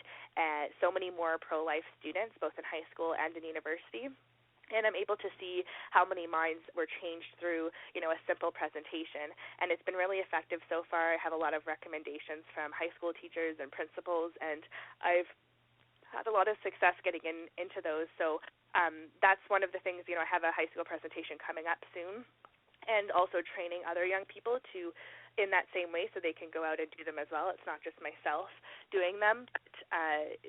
S3: so many more pro-life students, both in high school and in university. And I'm able to see how many minds were changed through, a simple presentation. And it's been really effective so far. I have a lot of recommendations from high school teachers and principals, and I've had a lot of success getting into those. So that's one of the things, I have a high school presentation coming up soon, and also training other young people to in that same way so they can go out and do them as well. It's not just myself doing them, but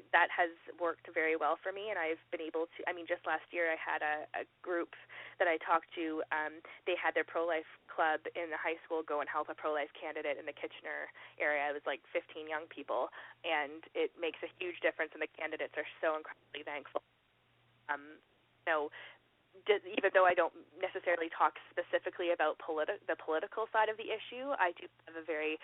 S3: that has worked very well for me, and I've been able to, just last year I had a group that I talked to. They had their pro-life club in the high school go and help a pro-life candidate in the Kitchener area. It was like 15 young people, and it makes a huge difference, and the candidates are so incredibly thankful. Even though I don't necessarily talk specifically about the political side of the issue, I do have a very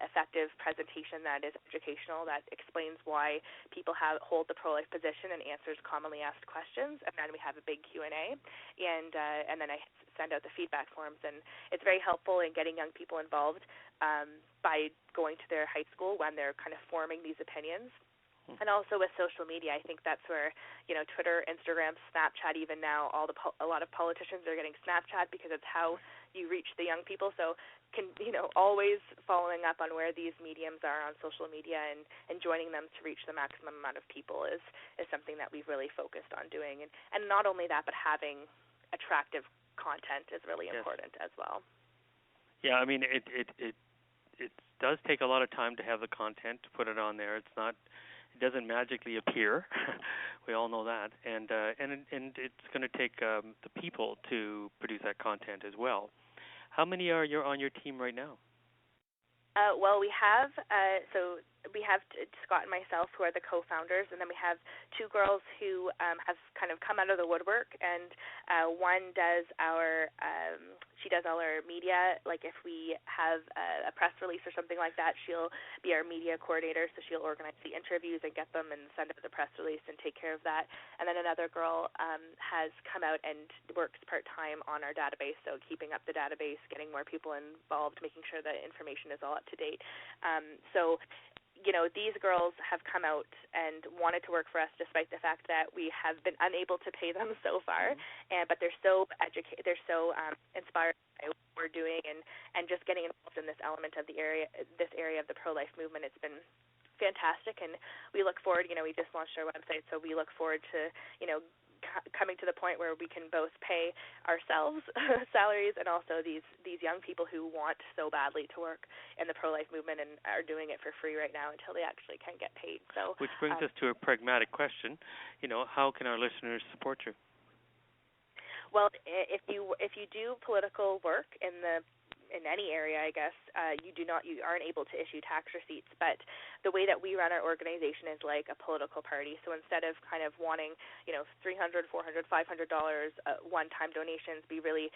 S3: effective presentation that is educational, that explains why people hold the pro-life position and answers commonly asked questions. And then we have a big Q&A, and then I send out the feedback forms. And it's very helpful in getting young people involved by going to their high school when they're kind of forming these opinions. And also with social media, I think that's where, Twitter, Instagram, Snapchat, even now, a lot of politicians are getting Snapchat because it's how you reach the young people. So, always following up on where these mediums are on social media and joining them to reach the maximum amount of people is something that we've really focused on doing. And not only that, but having attractive content is really important as well.
S1: Yeah, it does take a lot of time to have the content, to put it on there. It doesn't magically appear. We all know that, and it's going to take the people to produce that content as well. How many are on your team right now?
S3: Well, we have Scott and myself, who are the co-founders, and then we have two girls who have kind of come out of the woodwork, and one does she does all our media. Like if we have a press release or something like that, she'll be our media coordinator, so she'll organize the interviews and get them and send out the press release and take care of that. And then another girl has come out and works part-time on our database, so keeping up the database, getting more people involved, making sure that information is all up to date. These girls have come out and wanted to work for us despite the fact that we have been unable to pay them so far, but they're so inspired by what we're doing and just getting involved in this element of this area of the pro-life movement. It's been fantastic, and we look forward, we just launched our website, so we look forward to, coming to the point where we can both pay ourselves salaries and also these young people who want so badly to work in the pro-life movement and are doing it for free right now until they actually can get paid. So,
S1: which brings us to a pragmatic question. How can our listeners support you?
S3: Well, if you do political work in any area, I guess, you aren't able to issue tax receipts, but the way that we run our organization is like a political party. So instead of kind of wanting, $300, $400, $500 one-time donations, we really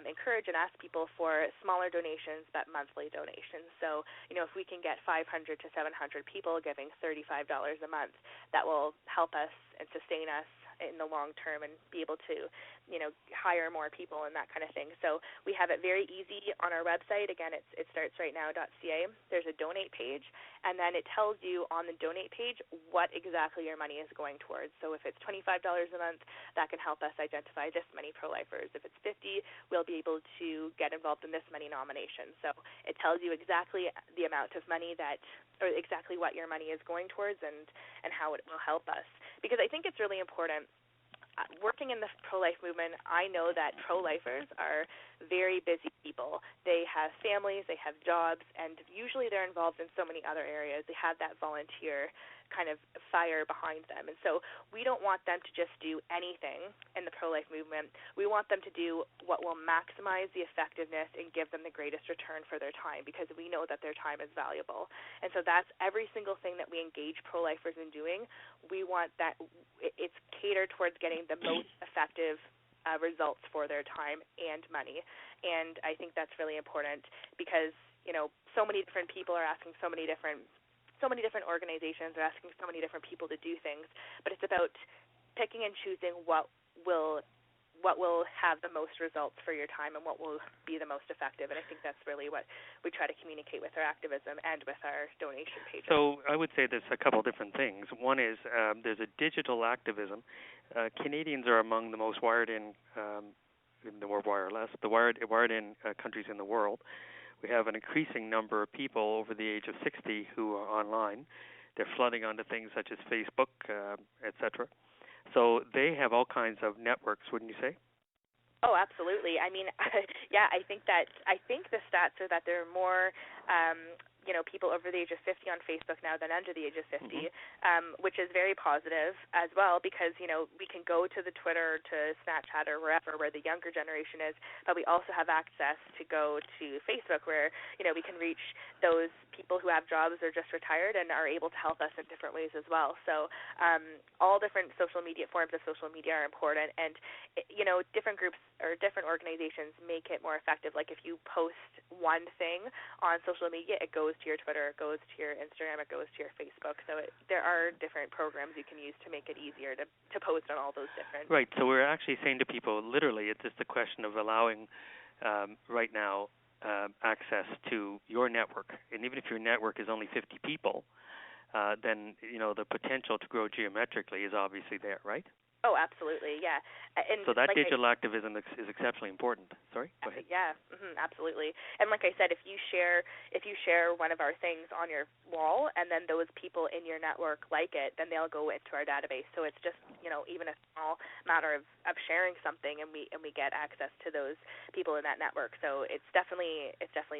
S3: encourage and ask people for smaller donations but monthly donations. So, if we can get 500 to 700 people giving $35 a month, that will help us and sustain us in the long term and be able to, hire more people and that kind of thing. So we have it very easy on our website. Again, it startsrightnow.ca. There's a donate page, and then it tells you on the donate page what exactly your money is going towards. So if it's $25 a month, that can help us identify this many pro-lifers. If it's $50, we'll be able to get involved in this many nominations. So it tells you exactly the amount of money or exactly what your money is going towards and how it will help us. Because I think it's really important. Working in the pro-life movement, I know that pro-lifers are very busy people. They have families, they have jobs, and usually they're involved in so many other areas. They have that volunteer kind of fire behind them. And so we don't want them to just do anything in the pro-life movement. We want them to do what will maximize the effectiveness and give them the greatest return for their time, because we know that their time is valuable. And so that's every single thing that we engage pro-lifers in doing. We want that it's catered towards getting the most effective results for their time and money. And I think that's really important because, so many different people are asking so many different organizations are asking so many different people to do things, but it's about picking and choosing what will have the most results for your time and what will be the most effective. And I think that's really what we try to communicate with our activism and with our donation pages.
S1: So I would say there's a couple different things. One is there's a digital activism. Canadians are among the most wired in wired-in countries in the world. We have an increasing number of people over the age of 60 who are online. They're flooding onto things such as Facebook, etc. So they have all kinds of networks, wouldn't you say?
S3: Oh, absolutely. I mean, yeah, I think the stats are that there are more people over the age of 50 on Facebook now than under the age of 50, which is very positive as well, because, we can go to the Twitter, to Snapchat, or wherever where the younger generation is, but we also have access to go to Facebook where, we can reach those people who have jobs or just retired and are able to help us in different ways as well. So all different forms of social media are important, and, different groups or different organizations make it more effective. Like if you post one thing on social media, it goes to your Twitter, it goes to your Instagram, it goes to your Facebook. So there are different programs you can use to make it easier to post on all those different.
S1: Right. So we're actually saying to people, literally, it's just a question of allowing right now access to your network. And even if your network is only 50 people, then the potential to grow geometrically is obviously there, right?
S3: Oh, absolutely, yeah. And
S1: so that digital activism is exceptionally important. Sorry, go ahead.
S3: Yeah, absolutely. And like I said, if you share one of our things on your wall, and then those people in your network like it, then they'll go into our database. So it's just even a small matter of sharing something, and we get access to those people in that network. So it's definitely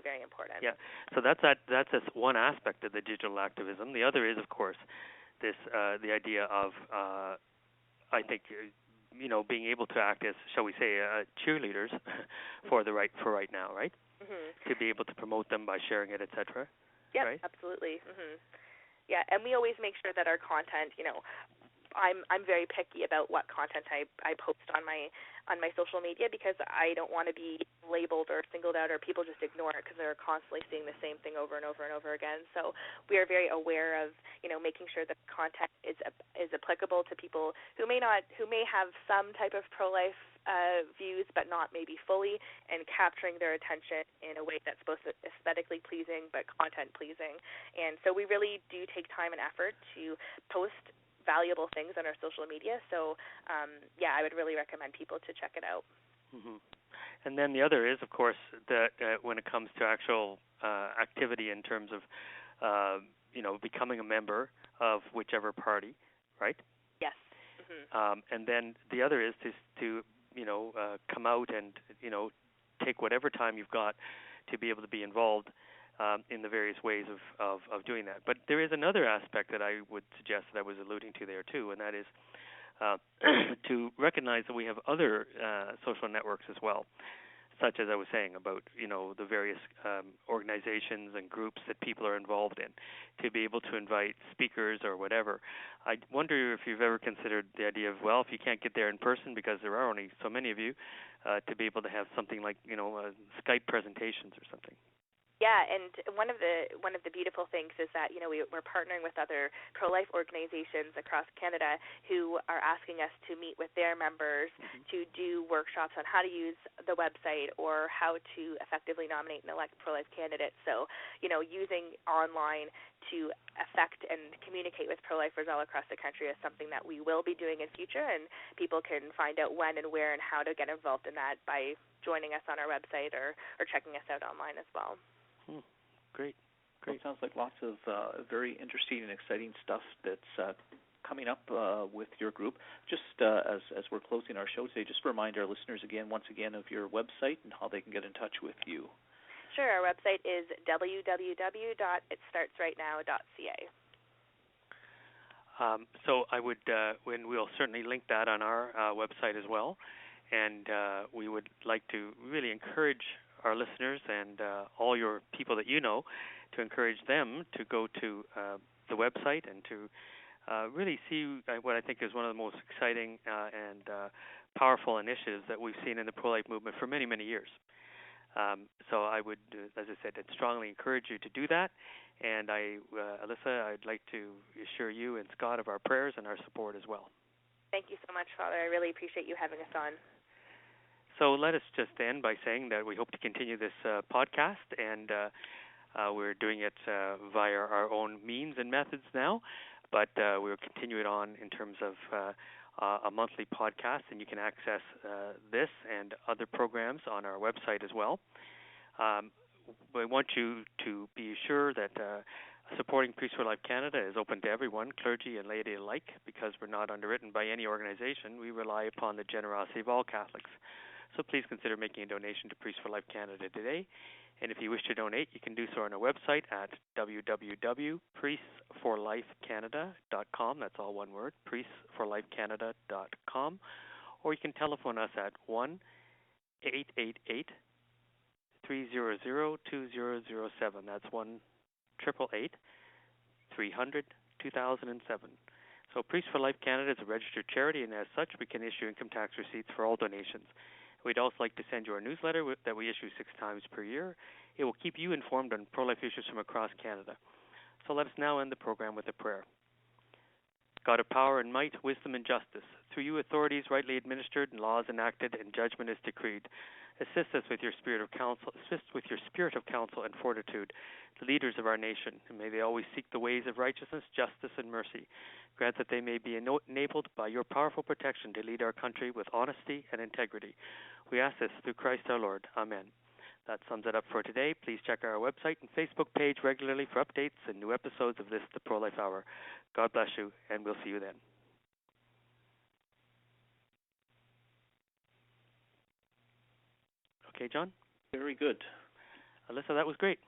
S3: very important.
S1: Yeah. So that's just one aspect of the digital activism. The other is, of course, this the idea of I think, being able to act as, shall we say, cheerleaders for right now, right? To be able to promote them by sharing it, etc.
S3: Yeah,
S1: right?
S3: Absolutely. Yeah, and we always make sure that our content, I'm very picky about what content I post on my social media, because I don't want to be labeled or singled out, or people just ignore it because they're constantly seeing the same thing over and over and over again. So we are very aware of making sure that content is applicable to people who may have some type of pro-life views, but not maybe fully, and capturing their attention in a way that's both aesthetically pleasing but content pleasing. And so we really do take time and effort to post valuable things on our social media. So, I would really recommend people to check it out.
S1: And then the other is, of course, that when it comes to actual activity in terms of, becoming a member of whichever party, right?
S3: Yes.
S1: And then the other is to come out and, take whatever time you've got to be able to be involved in the various ways of doing that. But there is another aspect that I would suggest that I was alluding to there too, and that is to recognize that we have other social networks as well, such as I was saying about the various organizations and groups that people are involved in, to be able to invite speakers or whatever. I wonder if you've ever considered the idea of, well, if you can't get there in person because there are only so many of you, to be able to have something like Skype presentations or something.
S3: Yeah, and one of the beautiful things is that we're partnering with other pro-life organizations across Canada who are asking us to meet with their members to do workshops on how to use the website or how to effectively nominate and elect pro-life candidates. So, using online to affect and communicate with pro-lifers all across the country is something that we will be doing in future, and people can find out when and where and how to get involved in that by joining us on our website or checking us out online as well.
S1: Great.
S2: Well, it sounds like lots of very interesting and exciting stuff that's coming up with your group. Just as we're closing our show today, just remind our listeners once again of your website and how they can get in touch with you.
S3: Sure. Our website is www.itstartsrightnow.ca.
S1: So I would, when we'll certainly link that on our website as well, and we would like to really encourage our listeners and all your people that you know to encourage them to go to the website and to really see what I think is one of the most exciting and powerful initiatives that we've seen in the pro-life movement for many, many years. So I would, as I said, I'd strongly encourage you to do that. And Alissa, I'd like to assure you and Scott of our prayers and our support as well.
S3: Thank you so much, Father. I really appreciate you having us on.
S1: So let us just end by saying that we hope to continue this podcast, and we're doing it via our own means and methods now, but we'll continue it on in terms of a monthly podcast, and you can access this and other programs on our website as well. We want you to be sure that supporting Priests for Life Canada is open to everyone, clergy and laity alike, because we're not underwritten by any organization. We rely upon the generosity of all Catholics. So please consider making a donation to Priests for Life Canada today. And if you wish to donate, you can do so on our website at www.priestsforlifecanada.com. That's all one word, priestsforlifecanada.com. Or you can telephone us at 1-888-300-2007. That's 1-888-300-2007. So Priests for Life Canada is a registered charity, and as such, we can issue income tax receipts for all donations. We'd also like to send you our newsletter that we issue 6 times per year. It will keep you informed on pro-life issues from across Canada. So let us now end the program with a prayer. God of power and might, wisdom and justice, through you authorities rightly administered and laws enacted and judgment is decreed. Assist us with your spirit of counsel. Assist with your spirit of counsel and fortitude the leaders of our nation, and may they always seek the ways of righteousness, justice, and mercy. Grant that they may be enabled by your powerful protection to lead our country with honesty and integrity. We ask this through Christ our Lord. Amen. That sums it up for today. Please check our website and Facebook page regularly for updates and new episodes of this, the Pro-Life Hour. God bless you, and we'll see you then. Okay, John?
S2: Very good.
S1: Alissa, that was great.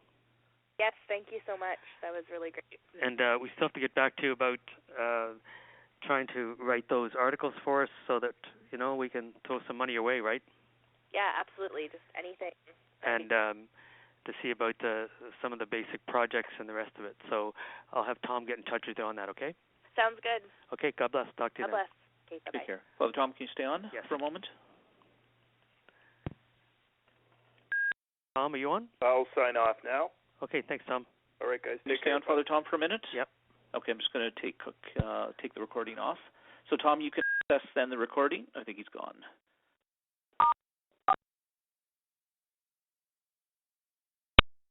S3: Yes, thank you so much. That was really great.
S1: And we still have to get back to you about trying to write those articles for us so that, we can throw some money away, right?
S3: Yeah, absolutely. Just anything.
S1: And to see about some of the basic projects and the rest of it. So I'll have Tom get in touch with you on that, okay?
S3: Sounds good.
S1: Okay, God bless. Talk to you
S3: God
S1: then.
S3: bless. Okay, bye-bye.
S2: Take care. Father Tom, can you stay on
S1: Yes.
S2: for a moment?
S1: Tom, are you on?
S4: I'll sign off now.
S1: Okay, thanks, Tom.
S4: All right, guys.
S2: Can you stay on, Father Tom, for a minute?
S1: Yep.
S2: Okay, I'm just going to take the recording off. So, Tom, you can access then the recording. I think he's gone.